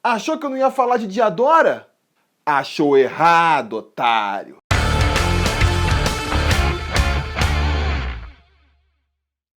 Achou que eu não ia falar de Diadora? Achou errado, otário.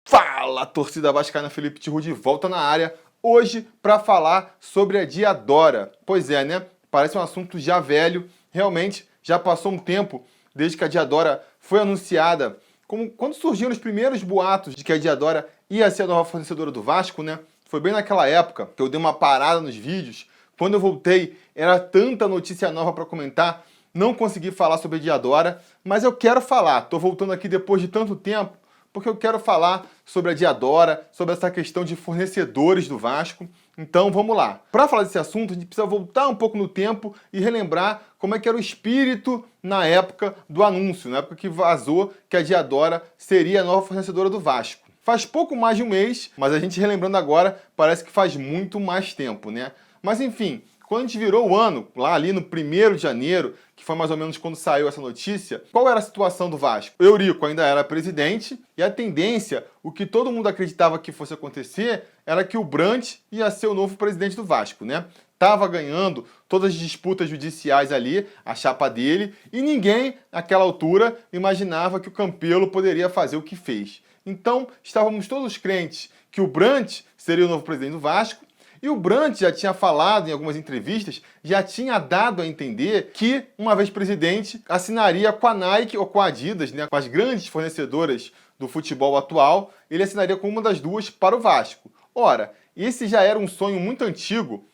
Fala, torcida vascaína, Felipe Tiru de volta na área, hoje para falar sobre a Diadora. Pois é, né? Parece um assunto já velho, realmente já passou um tempo desde que a Diadora foi anunciada. Quando surgiram os primeiros boatos de que a Diadora ia ser a nova fornecedora do Vasco, né? Foi bem naquela época que eu dei uma parada nos vídeos. Quando eu voltei, era tanta notícia nova para comentar, não consegui falar sobre a Diadora, mas eu quero falar. Tô voltando aqui depois de tanto tempo, porque eu quero falar sobre a Diadora, sobre essa questão de fornecedores do Vasco. Então vamos lá. Para falar desse assunto, a gente precisa voltar um pouco no tempo e relembrar como é que era o espírito na época do anúncio, na época que vazou que a Diadora seria a nova fornecedora do Vasco. Faz pouco mais de um mês, mas a gente relembrando agora, parece que faz muito mais tempo, né? Mas enfim, quando a gente virou o ano, lá ali no 1º de janeiro, que foi mais ou menos quando saiu essa notícia, qual era a situação do Vasco? O Eurico ainda era presidente e a tendência, o que todo mundo acreditava que fosse acontecer, era que o Brant ia ser o novo presidente do Vasco, né? Tava ganhando todas as disputas judiciais ali, a chapa dele, e ninguém, naquela altura, imaginava que o Campelo poderia fazer o que fez. Então, estávamos todos crentes que o Brant seria o novo presidente do Vasco, e o Brant já tinha falado em algumas entrevistas, já tinha dado a entender que, uma vez presidente, assinaria com a Nike ou com a Adidas, né, com as grandes fornecedoras do futebol atual, ele assinaria com uma das duas para o Vasco. Ora, esse já era um sonho muito antigo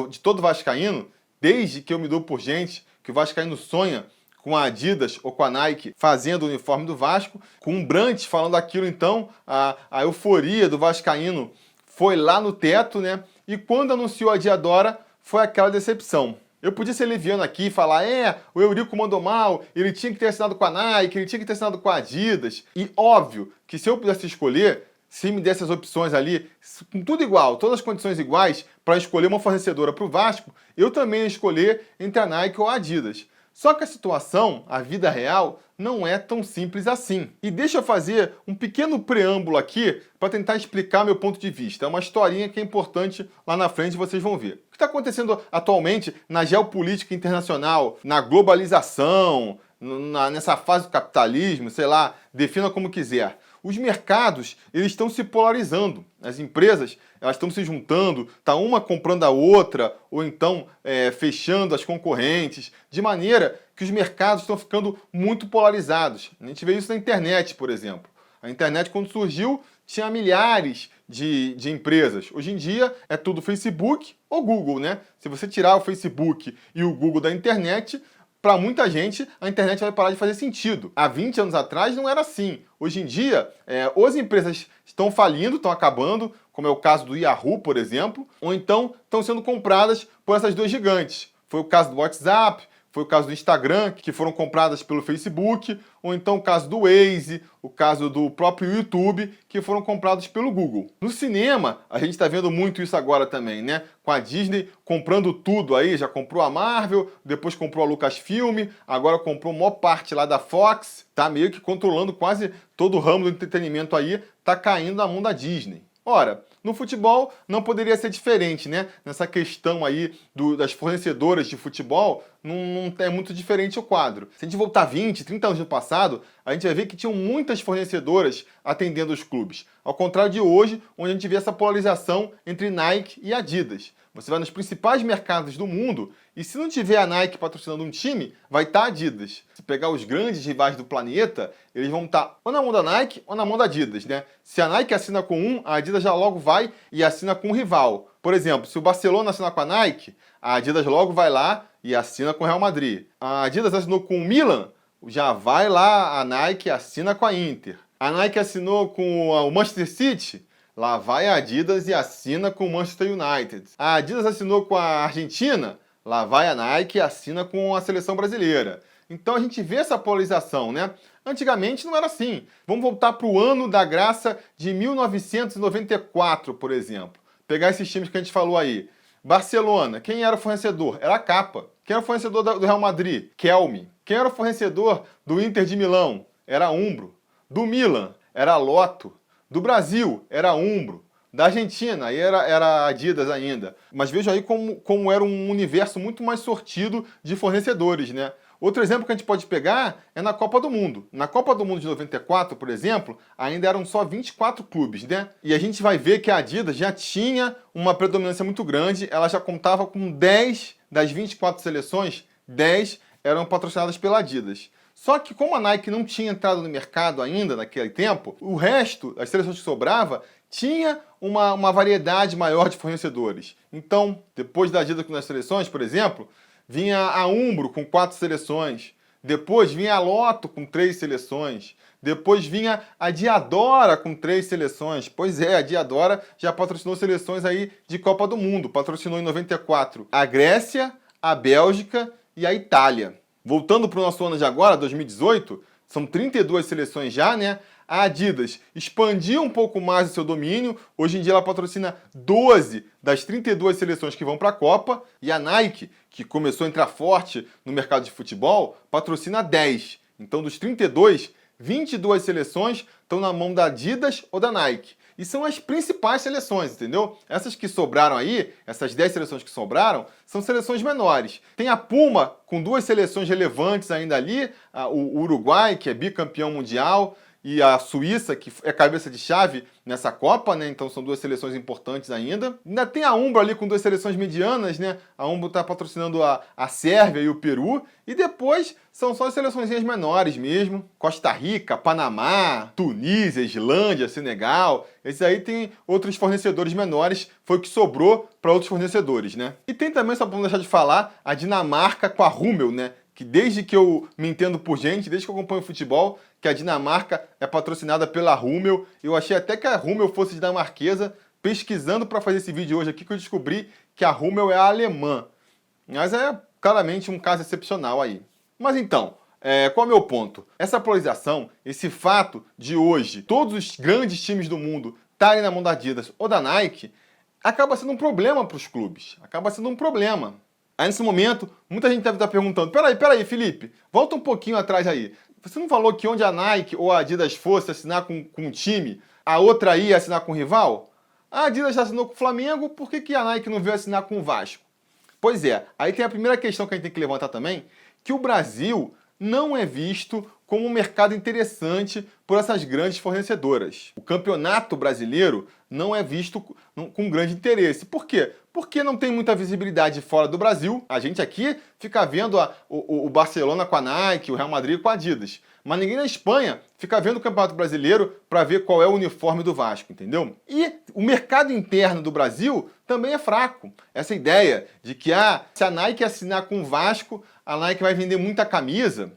de todo vascaíno, desde que eu me dou por gente, que o vascaíno sonha com a Adidas ou com a Nike fazendo o uniforme do Vasco, com o Brant falando aquilo, então, a euforia do vascaíno foi lá no teto, né? E quando anunciou a Diadora, foi aquela decepção. Eu podia ser leviano aqui e falar, o Eurico mandou mal, ele tinha que ter assinado com a Nike, ele tinha que ter assinado com a Adidas. E óbvio que se eu pudesse escolher, se me desse as opções ali, com tudo igual, todas as condições iguais, para escolher uma fornecedora para o Vasco, eu também ia escolher entre a Nike ou a Adidas. Só que a situação, a vida real, não é tão simples assim. E deixa eu fazer um pequeno preâmbulo aqui para tentar explicar meu ponto de vista. É uma historinha que é importante, lá na frente vocês vão ver. O que está acontecendo atualmente na geopolítica internacional, na globalização, nessa fase do capitalismo, sei lá, defina como quiser. Os mercados, eles estão se polarizando. As empresas, elas estão se juntando, tá uma comprando a outra, ou então fechando as concorrentes, de maneira que os mercados estão ficando muito polarizados. A gente vê isso na internet, por exemplo. A internet, quando surgiu, tinha milhares de empresas. Hoje em dia, é tudo Facebook ou Google, né? Se você tirar o Facebook e o Google da internet, para muita gente, a internet vai parar de fazer sentido. Há 20 anos atrás não era assim. Hoje em dia, as empresas estão falindo, estão acabando, como é o caso do Yahoo, por exemplo, ou então estão sendo compradas por essas duas gigantes. Foi o caso do WhatsApp, foi o caso do Instagram, que foram compradas pelo Facebook, ou então o caso do Waze, o caso do próprio YouTube, que foram comprados pelo Google. No cinema, a gente está vendo muito isso agora também, né? Com a Disney comprando tudo aí, já comprou a Marvel, depois comprou a Lucasfilm, agora comprou a maior parte lá da Fox, tá meio que controlando quase todo o ramo do entretenimento aí, tá caindo na mão da Disney. Ora, no futebol não poderia ser diferente, né? Nessa questão aí das fornecedoras de futebol, não é muito diferente o quadro. Se a gente voltar 20, 30 anos no passado, a gente vai ver que tinham muitas fornecedoras atendendo os clubes. Ao contrário de hoje, onde a gente vê essa polarização entre Nike e Adidas. Você vai nos principais mercados do mundo e se não tiver a Nike patrocinando um time, vai estar a Adidas. Se pegar os grandes rivais do planeta, eles vão estar ou na mão da Nike ou na mão da Adidas, né? Se a Nike assina com um, a Adidas já logo vai e assina com um rival. Por exemplo, se o Barcelona assinar com a Nike, a Adidas logo vai lá e assina com o Real Madrid. A Adidas assinou com o Milan, já vai lá a Nike e assina com a Inter. A Nike assinou com o Manchester City, lá vai a Adidas e assina com o Manchester United. A Adidas assinou com a Argentina, lá vai a Nike e assina com a seleção brasileira. Então a gente vê essa polarização, né? Antigamente não era assim. Vamos voltar para o ano da graça de 1994, por exemplo. Pegar esses times que a gente falou aí. Barcelona, quem era o fornecedor? Era a Capa. Quem era o fornecedor do Real Madrid? Kelme. Quem era o fornecedor do Inter de Milão? Era a Umbro. Do Milan, era a Lotto. Do Brasil, era a Umbro. da Argentina, aí era Adidas ainda. Mas veja aí como era um universo muito mais sortido de fornecedores, né? Outro exemplo que a gente pode pegar é na Copa do Mundo. Na Copa do Mundo de 94, por exemplo, ainda eram só 24 clubes, né? E a gente vai ver que a Adidas já tinha uma predominância muito grande, ela já contava com 10 das 24 seleções, 10 eram patrocinadas pela Adidas. Só que como a Nike não tinha entrado no mercado ainda naquele tempo, o resto, as seleções que sobrava, tinha uma variedade maior de fornecedores. Então, depois da Adidas nas seleções, por exemplo, vinha a Umbro com 4 seleções, depois vinha a Lotto com 3 seleções, depois vinha a Diadora com 3 seleções. Pois é, a Diadora já patrocinou seleções aí de Copa do Mundo. Patrocinou em 94 a Grécia, a Bélgica e a Itália. Voltando para o nosso ano de agora, 2018, são 32 seleções já, né? A Adidas expandiu um pouco mais o seu domínio. Hoje em dia ela patrocina 12 das 32 seleções que vão para a Copa. E a Nike, que começou a entrar forte no mercado de futebol, patrocina 10. Então, dos 32, 22 seleções estão na mão da Adidas ou da Nike. E são as principais seleções, entendeu? Essas que sobraram aí, essas 10 seleções que sobraram, são seleções menores. Tem a Puma, com 2 seleções relevantes ainda ali, o Uruguai, que é bicampeão mundial, e a Suíça, que é cabeça de chave nessa Copa, né? Então são 2 seleções importantes ainda. Ainda tem a Umbro ali com 2 seleções medianas, né? A Umbro está patrocinando a Sérvia e o Peru. E depois são só as seleções menores mesmo. Costa Rica, Panamá, Tunísia, Islândia, Senegal. Esses aí tem outros fornecedores menores. Foi o que sobrou para outros fornecedores, né? E tem também, só para não deixar de falar, a Dinamarca com a Hummel, né? Que desde que eu me entendo por gente, desde que eu acompanho futebol, que a Dinamarca é patrocinada pela Hummel. Eu achei até que a Hummel fosse dinamarquesa, pesquisando para fazer esse vídeo hoje aqui, que eu descobri que a Hummel é alemã. Mas é claramente um caso excepcional aí. Mas então, qual é o meu ponto? Essa polarização, esse fato de hoje todos os grandes times do mundo estarem na mão da Adidas ou da Nike, acaba sendo um problema para os clubes. Acaba sendo um problema. Aí nesse momento, muita gente deve estar perguntando, peraí, Felipe, volta um pouquinho atrás aí. Você não falou que onde a Nike ou a Adidas fosse assinar com um time, a outra ia assinar com um rival? A Adidas já assinou com o Flamengo, por que a Nike não veio assinar com o Vasco? Pois é, aí tem a primeira questão que a gente tem que levantar também, que o Brasil não é visto como um mercado interessante por essas grandes fornecedoras. O campeonato brasileiro não é visto com grande interesse. Por quê? Porque não tem muita visibilidade fora do Brasil. A gente aqui fica vendo o Barcelona com a Nike, o Real Madrid com a Adidas. Mas ninguém na Espanha fica vendo o Campeonato Brasileiro para ver qual é o uniforme do Vasco, entendeu? E o mercado interno do Brasil também é fraco. Essa ideia de que se a Nike assinar com o Vasco, a Nike vai vender muita camisa,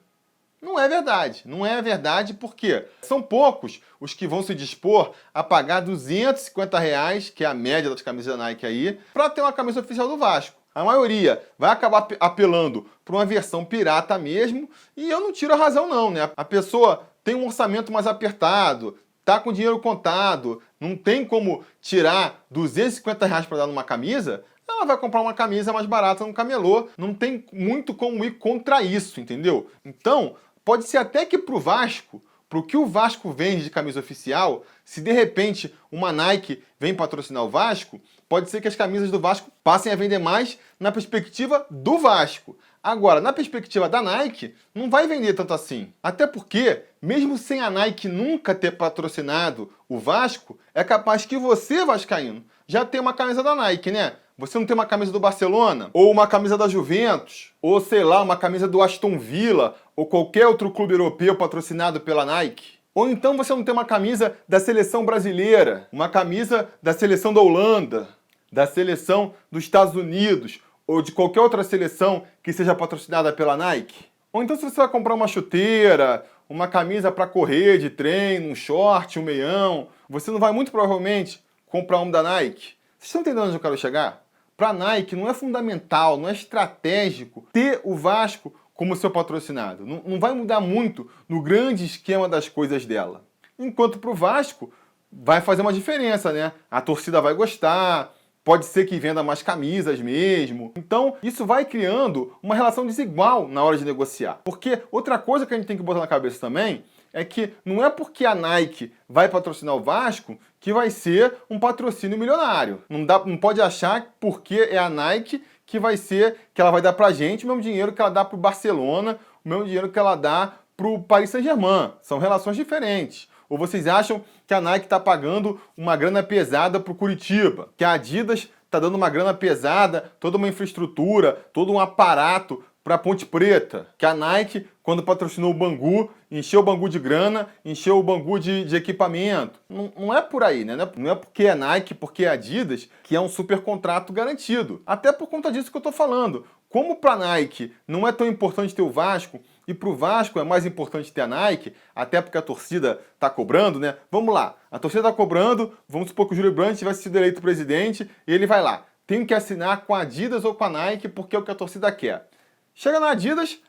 não é verdade. Não é verdade porque são poucos os que vão se dispor a pagar R$250, que é a média das camisas da Nike aí, para ter uma camisa oficial do Vasco. A maioria vai acabar apelando para uma versão pirata mesmo, e eu não tiro a razão não, né? A pessoa tem um orçamento mais apertado, tá com dinheiro contado, não tem como tirar R$250 para dar numa camisa, ela vai comprar uma camisa mais barata no camelô, não tem muito como ir contra isso, entendeu? Então, pode ser até que pro Vasco, pro que o Vasco vende de camisa oficial, se de repente uma Nike vem patrocinar o Vasco, pode ser que as camisas do Vasco passem a vender mais na perspectiva do Vasco. Agora, na perspectiva da Nike, não vai vender tanto assim. Até porque, mesmo sem a Nike nunca ter patrocinado o Vasco, é capaz que você, vascaíno, já tenha uma camisa da Nike, né? Você não tem uma camisa do Barcelona, ou uma camisa da Juventus, ou sei lá, uma camisa do Aston Villa, ou qualquer outro clube europeu patrocinado pela Nike. Ou então você não tem uma camisa da seleção brasileira, uma camisa da seleção da Holanda, da seleção dos Estados Unidos, ou de qualquer outra seleção que seja patrocinada pela Nike. Ou então se você vai comprar uma chuteira, uma camisa para correr de treino, um short, um meião, você não vai muito provavelmente comprar um da Nike. Vocês estão entendendo onde eu quero chegar? Para a Nike não é fundamental, não é estratégico ter o Vasco como seu patrocinado. Não vai mudar muito no grande esquema das coisas dela. Enquanto para o Vasco vai fazer uma diferença, né? A torcida vai gostar, pode ser que venda mais camisas mesmo. Então isso vai criando uma relação desigual na hora de negociar. Porque outra coisa que a gente tem que botar na cabeça também é que não é porque a Nike vai patrocinar o Vasco que vai ser um patrocínio milionário. Não pode achar que porque é a Nike que vai ser, que ela vai dar pra gente o mesmo dinheiro que ela dá pro Barcelona, o mesmo dinheiro que ela dá pro Paris Saint-Germain. São relações diferentes. Ou vocês acham que a Nike está pagando uma grana pesada pro Curitiba, que a Adidas está dando uma grana pesada, toda uma infraestrutura, todo um aparato para Ponte Preta, que a Nike, quando patrocinou o Bangu, encheu o Bangu de grana, encheu o Bangu de equipamento. Não é por aí, né? Não é porque é Nike, porque é Adidas, que é um super contrato garantido. Até por conta disso que eu estou falando. Como para a Nike não é tão importante ter o Vasco, e para o Vasco é mais importante ter a Nike, até porque a torcida está cobrando, né? Vamos lá, a torcida está cobrando, vamos supor que o Júlio Brandt tivesse sido eleito presidente, e ele vai lá, tem que assinar com a Adidas ou com a Nike, porque é o que a torcida quer. Chega na Adidas,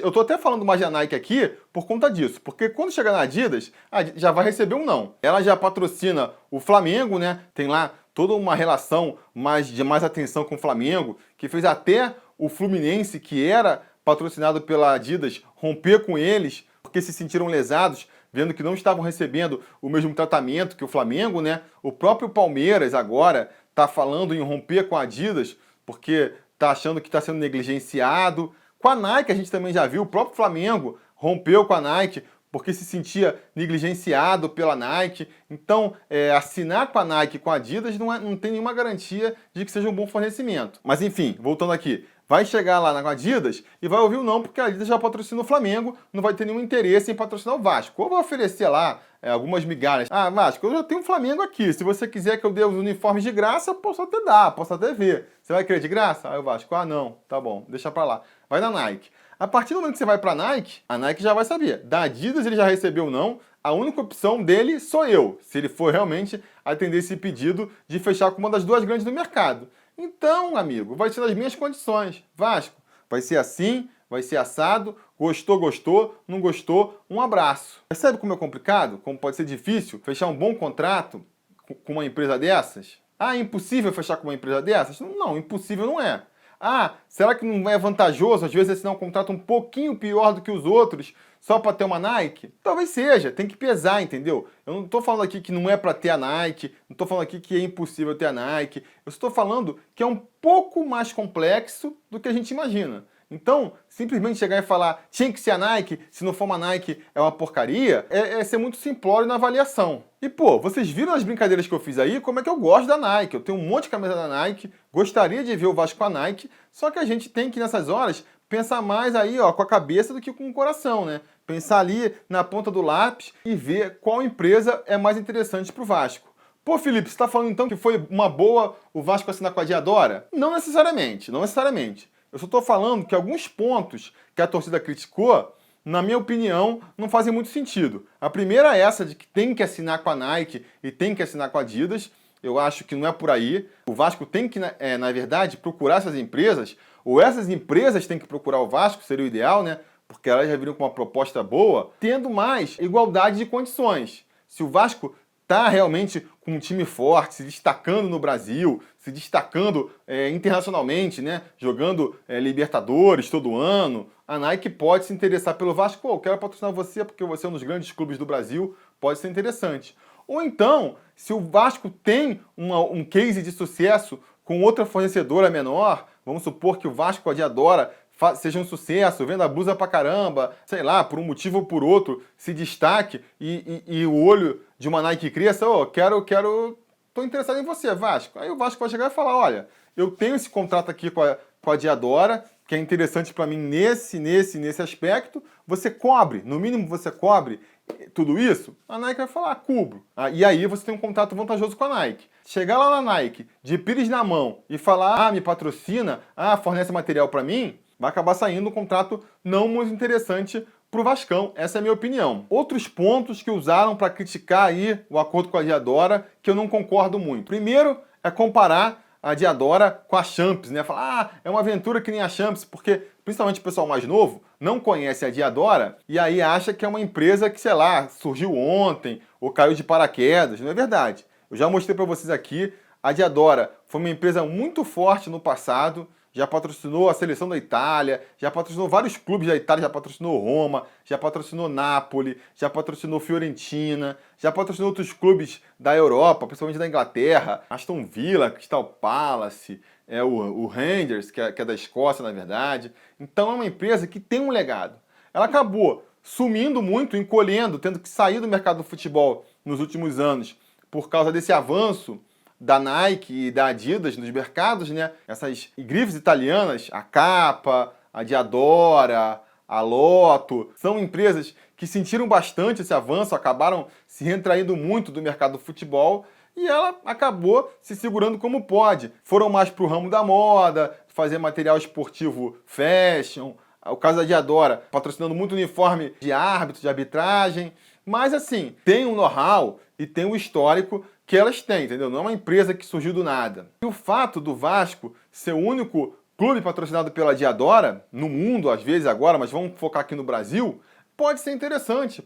eu tô até falando mais da Nike aqui por conta disso, porque quando chega na Adidas, já vai receber um não. Ela já patrocina o Flamengo, né? Tem lá toda uma relação de mais atenção com o Flamengo, que fez até o Fluminense, que era patrocinado pela Adidas, romper com eles, porque se sentiram lesados, vendo que não estavam recebendo o mesmo tratamento que o Flamengo, né? O próprio Palmeiras agora está falando em romper com a Adidas, porque está achando que está sendo negligenciado. Com a Nike a gente também já viu, o próprio Flamengo rompeu com a Nike porque se sentia negligenciado pela Nike. Então, assinar com a Nike e com a Adidas não tem nenhuma garantia de que seja um bom fornecimento. Mas enfim, voltando aqui, vai chegar lá na Adidas e vai ouvir o não, porque a Adidas já patrocina o Flamengo, não vai ter nenhum interesse em patrocinar o Vasco. Ou vai oferecer lá algumas migalhas. Ah, Vasco, eu já tenho o Flamengo aqui, se você quiser que eu dê os uniformes de graça, eu posso até dar, posso até ver. Você vai querer de graça? Aí o Vasco, não, tá bom, deixa pra lá. Vai na Nike. A partir do momento que você vai pra Nike, a Nike já vai saber. Da Adidas ele já recebeu o não, a única opção dele sou eu, se ele for realmente atender esse pedido de fechar com uma das duas grandes do mercado. Então, amigo, vai ser nas minhas condições. Vasco, vai ser assim, vai ser assado, gostou, gostou, não gostou, um abraço. Percebe como é complicado? Como pode ser difícil fechar um bom contrato com uma empresa dessas? Ah, é impossível fechar com uma empresa dessas? Não, impossível não é. Ah, será que não é vantajoso às vezes assinar um contrato um pouquinho pior do que os outros só para ter uma Nike? Talvez seja, tem que pesar, entendeu? Eu não estou falando aqui que não é para ter a Nike, não estou falando aqui que é impossível ter a Nike, eu estou falando que é um pouco mais complexo do que a gente imagina. Então, simplesmente chegar e falar tinha que ser a Nike, se não for uma Nike é uma porcaria, é ser muito simplório na avaliação. E pô, vocês viram as brincadeiras que eu fiz aí, como é que eu gosto da Nike. Eu tenho um monte de camisa da Nike, gostaria de ver o Vasco com a Nike, só que a gente tem que nessas horas pensar mais aí com a cabeça do que com o coração, né? Pensar ali na ponta do lápis e ver qual empresa é mais interessante para o Vasco. Pô, Felipe, você está falando então que foi uma boa o Vasco assinar com a Diadora? Não necessariamente, não necessariamente. Eu só estou falando que alguns pontos que a torcida criticou, na minha opinião, não fazem muito sentido. A primeira é essa de que tem que assinar com a Nike e tem que assinar com a Adidas. Eu acho que não é por aí. O Vasco tem que, na verdade, procurar essas empresas, ou essas empresas têm que procurar o Vasco, seria o ideal, né? Porque elas já viram com uma proposta boa, tendo mais igualdade de condições. Se o Vasco está realmente com um time forte, se destacando no Brasil, se destacando internacionalmente, né? Jogando Libertadores todo ano, a Nike pode se interessar pelo Vasco. Pô, eu quero patrocinar você porque você é um dos grandes clubes do Brasil, pode ser interessante. Ou então, se o Vasco tem um case de sucesso com outra fornecedora menor, vamos supor que o Vasco, a Diadora, seja um sucesso, venda blusa pra caramba, sei lá, por um motivo ou por outro, se destaque e o olho de uma Nike cresça, tô interessado em você, Vasco. Aí o Vasco vai chegar e falar, olha, eu tenho esse contrato aqui com a Diadora, que é interessante para mim nesse aspecto, você cobre, no mínimo você cobre tudo isso? A Nike vai falar, cubro. E aí você tem um contrato vantajoso com a Nike. Chegar lá na Nike, de pires na mão, e falar, me patrocina, fornece material para mim, vai acabar saindo um contrato não muito interessante para o Vascão. Essa é a minha opinião. Outros pontos que usaram para criticar aí o acordo com a Diadora, que eu não concordo muito. Primeiro é comparar a Diadora com a Champs, né? Falar, é uma aventura que nem a Champs, porque principalmente o pessoal mais novo não conhece a Diadora e aí acha que é uma empresa que, sei lá, surgiu ontem ou caiu de paraquedas. Não é verdade. Eu já mostrei para vocês aqui, a Diadora foi uma empresa muito forte no passado, já patrocinou a seleção da Itália, já patrocinou vários clubes da Itália, já patrocinou Roma, já patrocinou Napoli, já patrocinou Fiorentina, já patrocinou outros clubes da Europa, principalmente da Inglaterra, Aston Villa, Crystal Palace, o Rangers, que é da Escócia, na verdade. Então é uma empresa que tem um legado. Ela acabou sumindo muito, encolhendo, tendo que sair do mercado do futebol nos últimos anos por causa desse avanço da Nike e da Adidas nos mercados, né? Essas grifes italianas, a Kappa, a Diadora, a Lotto, são empresas que sentiram bastante esse avanço, acabaram se retraindo muito do mercado do futebol e ela acabou se segurando como pode. Foram mais para o ramo da moda, fazer material esportivo fashion, o caso da Diadora, patrocinando muito uniforme de árbitro, de arbitragem, mas assim, tem um know-how e tem um histórico que elas têm, entendeu? Não é uma empresa que surgiu do nada. E o fato do Vasco ser o único clube patrocinado pela Diadora, no mundo às vezes agora, mas vamos focar aqui no Brasil, pode ser interessante,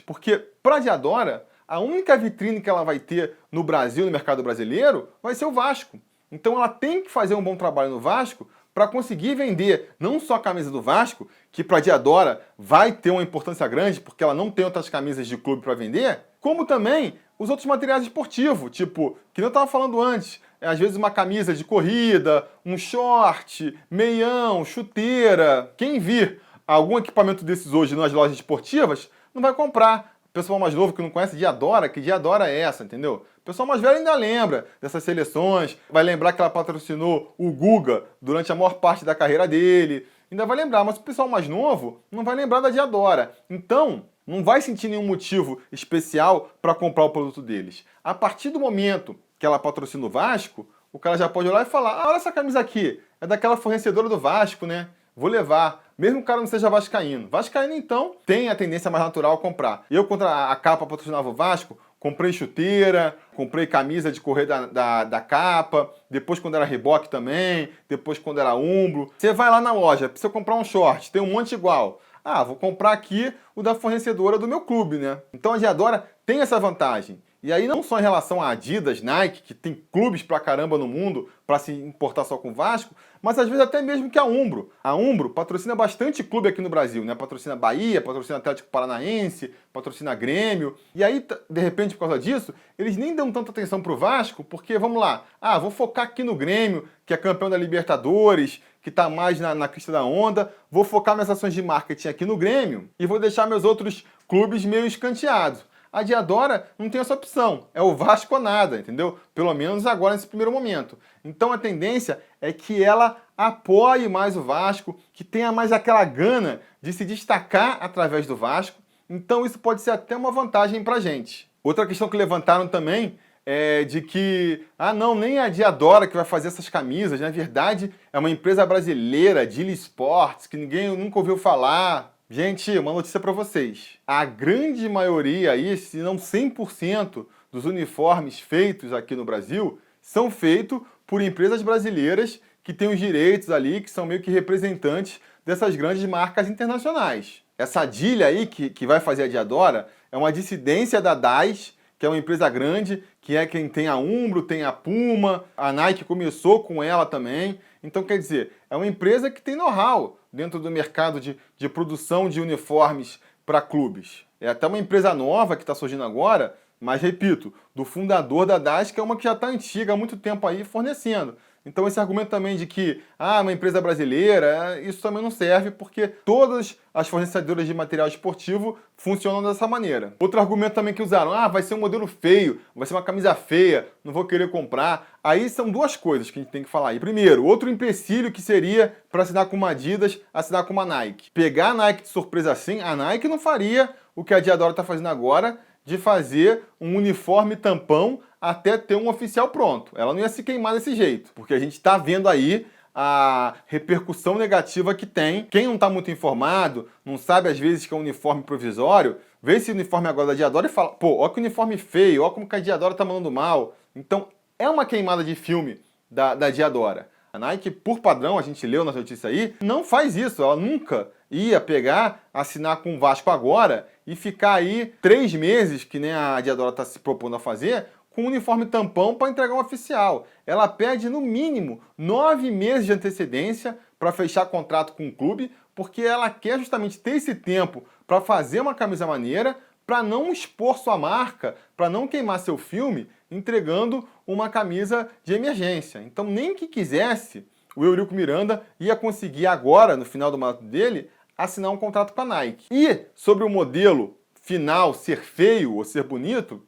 porque para a Diadora, a única vitrine que ela vai ter no Brasil, no mercado brasileiro, vai ser o Vasco. Então ela tem que fazer um bom trabalho no Vasco para conseguir vender não só a camisa do Vasco, que para a Diadora vai ter uma importância grande, porque ela não tem outras camisas de clube para vender, como também os outros materiais esportivos, tipo, que eu estava falando antes, às vezes uma camisa de corrida, um short, meião, chuteira. Quem vir algum equipamento desses hoje nas lojas esportivas, não vai comprar. O pessoal mais novo que não conhece Diadora, que Diadora é essa, entendeu? O pessoal mais velho ainda lembra dessas seleções, vai lembrar que ela patrocinou o Guga durante a maior parte da carreira dele, ainda vai lembrar, mas o pessoal mais novo não vai lembrar da Diadora. Então, não vai sentir nenhum motivo especial para comprar o produto deles. A partir do momento que ela patrocina o Vasco, o cara já pode olhar e falar: ah, olha essa camisa aqui, é daquela fornecedora do Vasco, né? Vou levar, mesmo que o cara não seja vascaíno. Vascaíno, então, tem a tendência mais natural a comprar. Eu, quando a Kappa patrocinava o Vasco, comprei chuteira, comprei camisa de correr da Kappa, depois quando era Reebok também, depois quando era Umbro. Você vai lá na loja, precisa comprar um short, tem um monte igual. Ah, vou comprar aqui o da fornecedora do meu clube, né? Então a Diadora tem essa vantagem. E aí não só em relação a Adidas, Nike, que tem clubes pra caramba no mundo para se importar só com o Vasco, mas às vezes até mesmo que a Umbro. A Umbro patrocina bastante clube aqui no Brasil, né? Patrocina Bahia, patrocina Atlético Paranaense, patrocina Grêmio. E aí, de repente, por causa disso, eles nem dão tanta atenção pro Vasco, porque, vamos lá, vou focar aqui no Grêmio, que é campeão da Libertadores, que está mais na crista da onda, vou focar minhas ações de marketing aqui no Grêmio e vou deixar meus outros clubes meio escanteados. A Diadora não tem essa opção, é o Vasco ou nada, entendeu? Pelo menos agora nesse primeiro momento. Então a tendência é que ela apoie mais o Vasco, que tenha mais aquela gana de se destacar através do Vasco. Então isso pode ser até uma vantagem pra gente. Outra questão que levantaram também é de que, não, nem a Diadora que vai fazer essas camisas, na verdade é uma empresa brasileira, Dili Sports, que ninguém nunca ouviu falar. Gente, uma notícia para vocês. A grande maioria aí, se não 100% dos uniformes feitos aqui no Brasil, são feitos por empresas brasileiras que têm os direitos ali, que são meio que representantes dessas grandes marcas internacionais. Essa Dili aí, que vai fazer a Diadora, é uma dissidência da DAS, que é uma empresa grande, que é quem tem a Umbro, tem a Puma, a Nike começou com ela também. Então, quer dizer, é uma empresa que tem know-how dentro do mercado de produção de uniformes para clubes. É até uma empresa nova que está surgindo agora, mas, repito, do fundador da DAS, que é uma que já está antiga, há muito tempo aí fornecendo. Então esse argumento também de que uma empresa brasileira, isso também não serve, porque todas as fornecedoras de material esportivo funcionam dessa maneira. Outro argumento também que usaram: vai ser um modelo feio, vai ser uma camisa feia, não vou querer comprar. Aí são duas coisas que a gente tem que falar aí. Primeiro, outro empecilho que seria para assinar com uma Adidas, assinar com uma Nike. Pegar a Nike de surpresa assim, a Nike não faria o que a Diadora está fazendo agora, de fazer um uniforme tampão até ter um oficial pronto. Ela não ia se queimar desse jeito, porque a gente está vendo aí a repercussão negativa que tem. Quem não está muito informado, não sabe às vezes que é um uniforme provisório, vê esse uniforme agora da Diadora e fala: pô, ó que uniforme feio, ó como que a Diadora tá mandando mal. Então é uma queimada de filme da Diadora. A Nike, por padrão, a gente leu na notícia aí, não faz isso. Ela nunca ia pegar, assinar com o Vasco agora e ficar aí 3 meses, que nem a Diadora está se propondo a fazer, com um uniforme tampão para entregar um oficial. Ela pede, no mínimo, 9 meses de antecedência para fechar contrato com o clube, porque ela quer justamente ter esse tempo para fazer uma camisa maneira, para não expor sua marca, para não queimar seu filme, entregando uma camisa de emergência. Então, nem que quisesse, o Eurico Miranda ia conseguir agora, no final do mandato dele, assinar um contrato com a Nike. E sobre o modelo final ser feio ou ser bonito,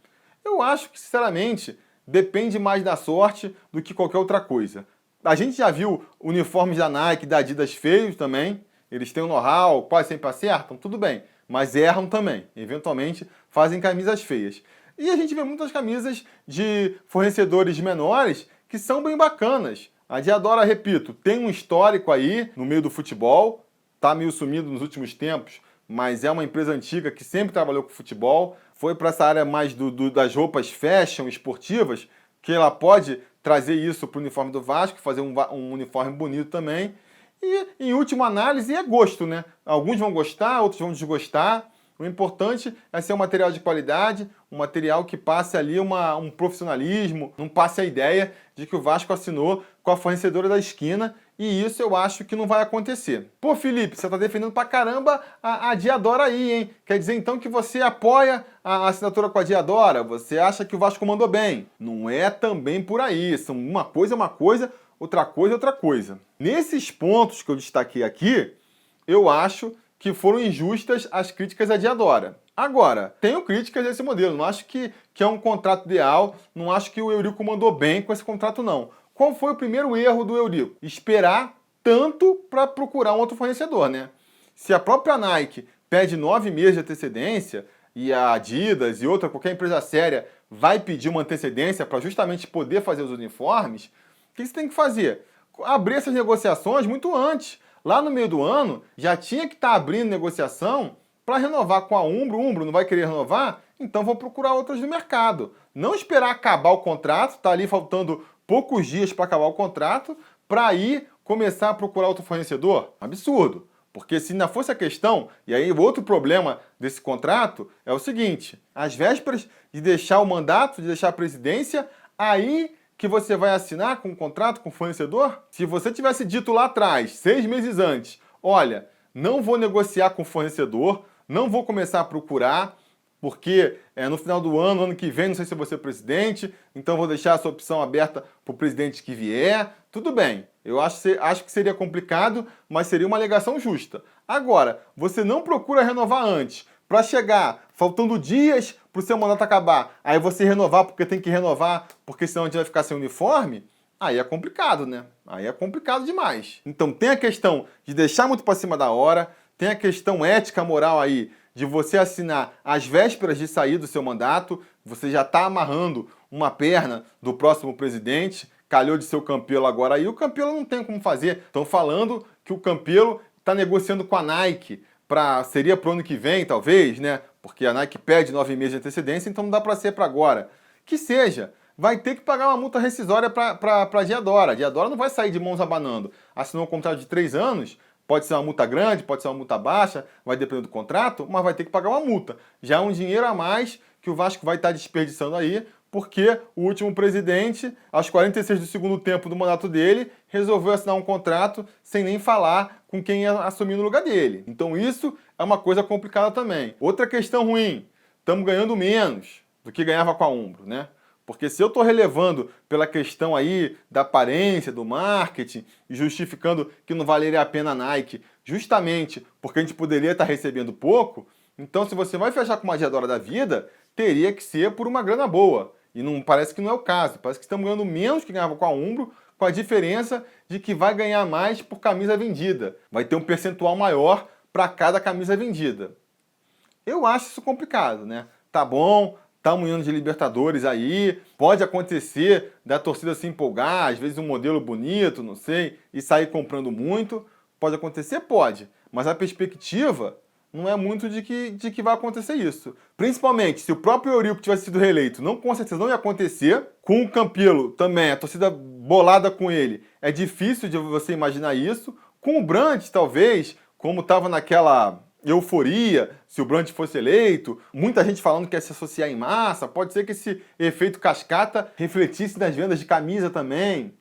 eu acho que, sinceramente, depende mais da sorte do que qualquer outra coisa. A gente já viu uniformes da Nike, da Adidas feios também. Eles têm um know-how, quase sempre acertam, tudo bem. Mas erram também. Eventualmente, fazem camisas feias. E a gente vê muitas camisas de fornecedores menores que são bem bacanas. A Diadora, repito, tem um histórico aí no meio do futebol. Está meio sumido nos últimos tempos, mas é uma empresa antiga que sempre trabalhou com futebol. Foi para essa área mais das roupas fashion, esportivas, que ela pode trazer isso para o uniforme do Vasco, fazer um uniforme bonito também. E, em última análise, é gosto, né? Alguns vão gostar, outros vão desgostar. O importante é ser um material de qualidade, um material que passe ali um profissionalismo, não passe a ideia de que o Vasco assinou com a fornecedora da esquina, e isso eu acho que não vai acontecer. Pô, Felipe, você tá defendendo pra caramba a Diadora aí, hein? Quer dizer então que você apoia a assinatura com a Diadora? Você acha que o Vasco mandou bem? Não é também por aí. São uma coisa é uma coisa, outra coisa é outra coisa. Nesses pontos que eu destaquei aqui, eu acho que foram injustas as críticas à Diadora. Agora, tenho críticas a esse modelo. Não acho que é um contrato ideal, não acho que o Eurico mandou bem com esse contrato, não. Qual foi o primeiro erro do Eurico? Esperar tanto para procurar um outro fornecedor, né? Se a própria Nike pede 9 meses de antecedência e a Adidas e qualquer empresa séria vai pedir uma antecedência para justamente poder fazer os uniformes, o que você tem que fazer? Abrir essas negociações muito antes. Lá no meio do ano, já tinha que estar abrindo negociação para renovar com a Umbro. O Umbro não vai querer renovar? Então vou procurar outras no mercado. Não esperar acabar o contrato, tá ali faltando poucos dias para acabar o contrato, para aí começar a procurar outro fornecedor? Absurdo. Porque se ainda fosse a questão, e aí o outro problema desse contrato é o seguinte, às vésperas de deixar o mandato, de deixar a presidência, aí que você vai assinar com um contrato com o fornecedor? Se você tivesse dito lá atrás, 6 meses antes, olha, não vou negociar com o fornecedor, não vou começar a procurar, porque no final do ano que vem, não sei se eu vou ser presidente, então vou deixar essa opção aberta para o presidente que vier. Tudo bem, eu acho que seria complicado, mas seria uma alegação justa. Agora, você não procura renovar antes, para chegar faltando dias para o seu mandato acabar, aí você renovar porque tem que renovar, porque senão a gente vai ficar sem uniforme, aí é complicado, né? Aí é complicado demais. Então tem a questão de deixar muito para cima da hora, tem a questão ética, moral aí, de você assinar às vésperas de sair do seu mandato, você já está amarrando uma perna do próximo presidente, calhou de ser o Campelo agora aí, o Campelo não tem como fazer. Estão falando que o Campelo está negociando com a Nike, seria para o ano que vem, talvez, né? Porque a Nike pede 9 meses de antecedência, então não dá para ser para agora. Que seja, vai ter que pagar uma multa rescisória para a Diadora. A Diadora não vai sair de mãos abanando. Assinou um contrato de 3 anos, pode ser uma multa grande, pode ser uma multa baixa, vai depender do contrato, mas vai ter que pagar uma multa. Já é um dinheiro a mais que o Vasco vai estar desperdiçando aí, porque o último presidente, aos 46 do segundo tempo do mandato dele, resolveu assinar um contrato sem nem falar com quem ia assumir no lugar dele. Então isso é uma coisa complicada também. Outra questão ruim, estamos ganhando menos do que ganhava com a Umbro, né? Porque se eu estou relevando pela questão aí da aparência, do marketing, e justificando que não valeria a pena a Nike, justamente porque a gente poderia estar recebendo pouco, então se você vai fechar com uma Diadora da vida, teria que ser por uma grana boa. E não parece que não é o caso. Parece que estamos ganhando menos que ganhava com a Umbro, com a diferença de que vai ganhar mais por camisa vendida. Vai ter um percentual maior para cada camisa vendida. Eu acho isso complicado, né? Tá bom, estamos em ano de Libertadores aí, pode acontecer da torcida se empolgar, às vezes um modelo bonito, não sei, e sair comprando muito. Pode acontecer? Pode. Mas a perspectiva não é muito de que vai acontecer isso. Principalmente se o próprio Eurico tivesse sido reeleito, com certeza não ia acontecer. Com o Campelo também, a torcida bolada com ele, é difícil de você imaginar isso. Com o Brandt, talvez, como estava naquela euforia se o Brandt fosse eleito, muita gente falando que ia se associar em massa, pode ser que esse efeito cascata refletisse nas vendas de camisa também.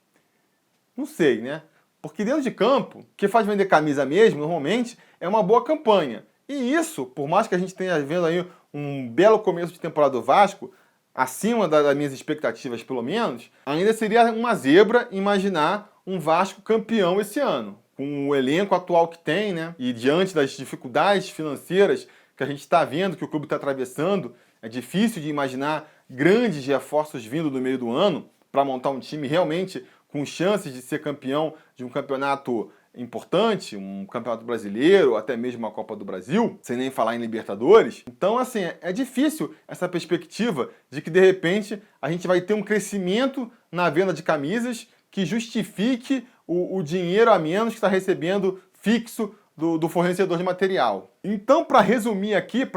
Não sei, né? Porque dentro de campo, o que faz vender camisa mesmo, normalmente, é uma boa campanha. E isso, por mais que a gente tenha vendo aí um belo começo de temporada do Vasco, acima das minhas expectativas pelo menos, ainda seria uma zebra imaginar um Vasco campeão esse ano. Com o elenco atual que tem, né? E diante das dificuldades financeiras que a gente está vendo que o clube está atravessando, é difícil de imaginar grandes reforços vindo do meio do ano para montar um time realmente com chances de ser campeão de um campeonato importante, um campeonato brasileiro, até mesmo uma Copa do Brasil, sem nem falar em Libertadores. Então, assim, é difícil essa perspectiva de que, de repente, a gente vai ter um crescimento na venda de camisas que justifique o dinheiro a menos que está recebendo fixo do fornecedor de material. Então, para resumir aqui,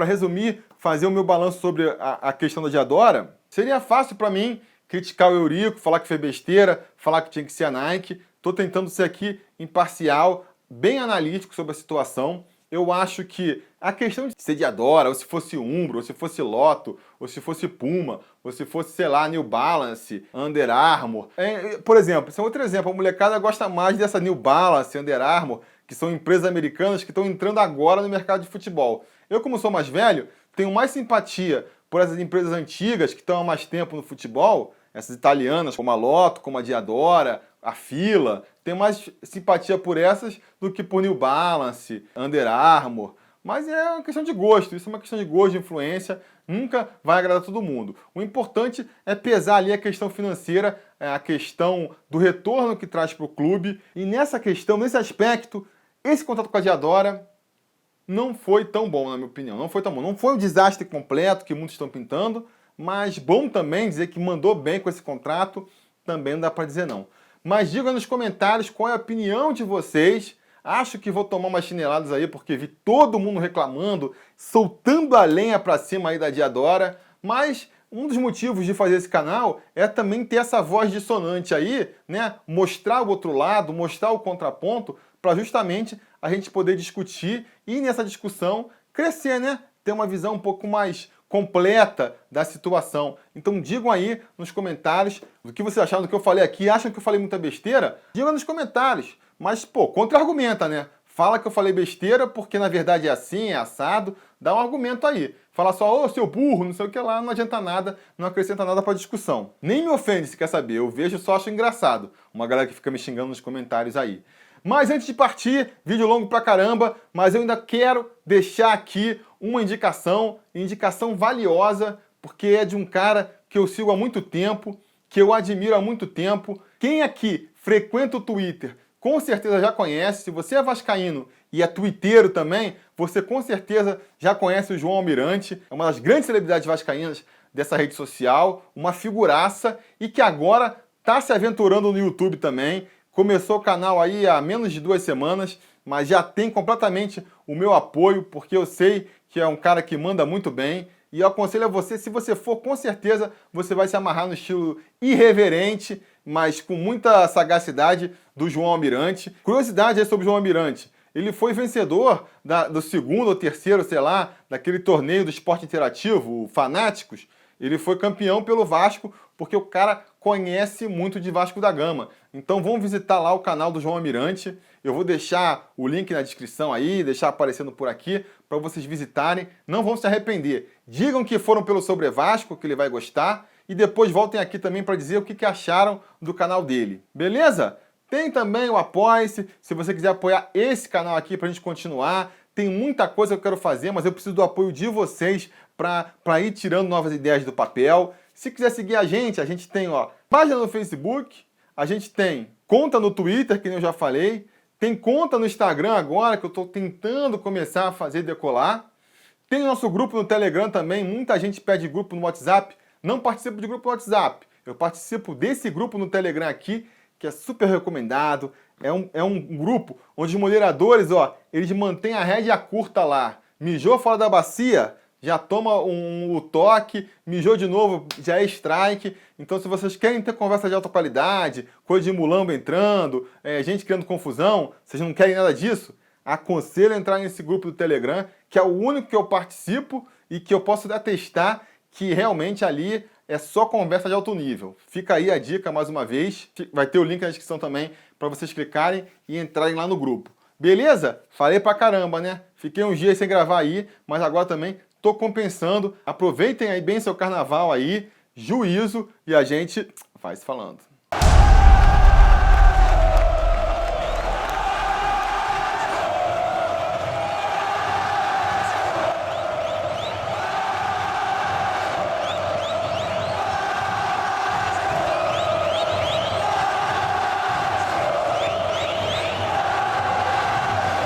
fazer o meu balanço sobre a questão da Diadora, seria fácil para mim criticar o Eurico, falar que foi besteira, falar que tinha que ser a Nike. Estou tentando ser aqui imparcial, bem analítico sobre a situação. Eu acho que a questão de ser Diadora, ou se fosse Umbro, ou se fosse Lotto, ou se fosse Puma, ou se fosse, sei lá, New Balance, Under Armour. Por exemplo, esse é outro exemplo, a molecada gosta mais dessa New Balance, Under Armour, que são empresas americanas que estão entrando agora no mercado de futebol. Eu, como sou mais velho, tenho mais simpatia por essas empresas antigas que estão há mais tempo no futebol, essas italianas como a Lotto, como a Diadora, a Fila, tenho mais simpatia por essas do que por New Balance, Under Armour. Mas é uma questão de gosto, isso é uma questão de gosto, de influência, nunca vai agradar todo mundo. O importante é pesar ali a questão financeira, a questão do retorno que traz para o clube. E nessa questão, nesse aspecto, esse contrato com a Diadora não foi tão bom, na minha opinião. Não foi tão bom. Não foi um desastre completo que muitos estão pintando, mas bom também dizer que mandou bem com esse contrato, também não dá para dizer não. Mas digam nos comentários qual é a opinião de vocês. Acho que vou tomar umas chineladas aí, porque vi todo mundo reclamando, soltando a lenha para cima aí da Diadora. Mas um dos motivos de fazer esse canal é também ter essa voz dissonante aí, né? Mostrar o outro lado, mostrar o contraponto, para justamente a gente poder discutir e nessa discussão crescer, né? Ter uma visão um pouco mais completa da situação. Então digam aí nos comentários do que vocês acharam do que eu falei aqui. Acham que eu falei muita besteira? Digam nos comentários. Mas, pô, contra-argumenta, né? Fala que eu falei besteira porque na verdade é assim, é assado. Dá um argumento aí. Fala só, ô, seu burro, não sei o que lá, não adianta nada, não acrescenta nada pra discussão. Nem me ofende se quer saber, eu vejo, só acho engraçado. Uma galera que fica me xingando nos comentários aí. Mas antes de partir, vídeo longo pra caramba, mas eu ainda quero deixar aqui uma indicação valiosa, porque é de um cara que eu sigo há muito tempo, que eu admiro há muito tempo. Quem aqui frequenta o Twitter, com certeza já conhece. Se você é vascaíno e é twitteiro também, você com certeza já conhece o João Almirante, é uma das grandes celebridades vascaínas dessa rede social, uma figuraça e que agora está se aventurando no YouTube também. Começou o canal aí há menos de 2 semanas, mas já tem completamente o meu apoio, porque eu sei que é um cara que manda muito bem. E eu aconselho a você, se você for, com certeza você vai se amarrar no estilo irreverente, mas com muita sagacidade do João Almirante. Curiosidade aí sobre o João Almirante. Ele foi vencedor do segundo ou terceiro, sei lá, daquele torneio do esporte interativo, o Fanáticos. Ele foi campeão pelo Vasco, porque o cara conhece muito de Vasco da Gama. Então vamos visitar lá o canal do João Almirante. Eu vou deixar o link na descrição aí, deixar aparecendo por aqui, para vocês visitarem. Não vão se arrepender. Digam que foram pelo Sobre Vasco, que ele vai gostar. E depois voltem aqui também para dizer o que acharam do canal dele. Beleza? Tem também o Apoie-se, se você quiser apoiar esse canal aqui para a gente continuar. Tem muita coisa que eu quero fazer, mas eu preciso do apoio de vocês para ir tirando novas ideias do papel. Se quiser seguir a gente tem página no Facebook, a gente tem conta no Twitter, que nem eu já falei, tem conta no Instagram agora, que eu estou tentando começar a fazer decolar. Tem nosso grupo no Telegram também, muita gente pede grupo no WhatsApp. Não participo de grupo no WhatsApp, eu participo desse grupo no Telegram aqui, que é super recomendado. É um grupo onde os moderadores, eles mantêm a rédea curta lá. Mijou fora da bacia, já toma o toque, mijou de novo, já é strike. Então, se vocês querem ter conversa de alta qualidade, coisa de mulambo entrando, gente criando confusão, vocês não querem nada disso, aconselho a entrar nesse grupo do Telegram, que é o único que eu participo e que eu posso atestar que realmente ali é só conversa de alto nível. Fica aí a dica mais uma vez, vai ter o link na descrição também para vocês clicarem e entrarem lá no grupo. Beleza? Falei pra caramba, né? Fiquei uns dias sem gravar aí, mas agora também tô compensando. Aproveitem aí bem seu carnaval aí, juízo, e a gente vai se falando.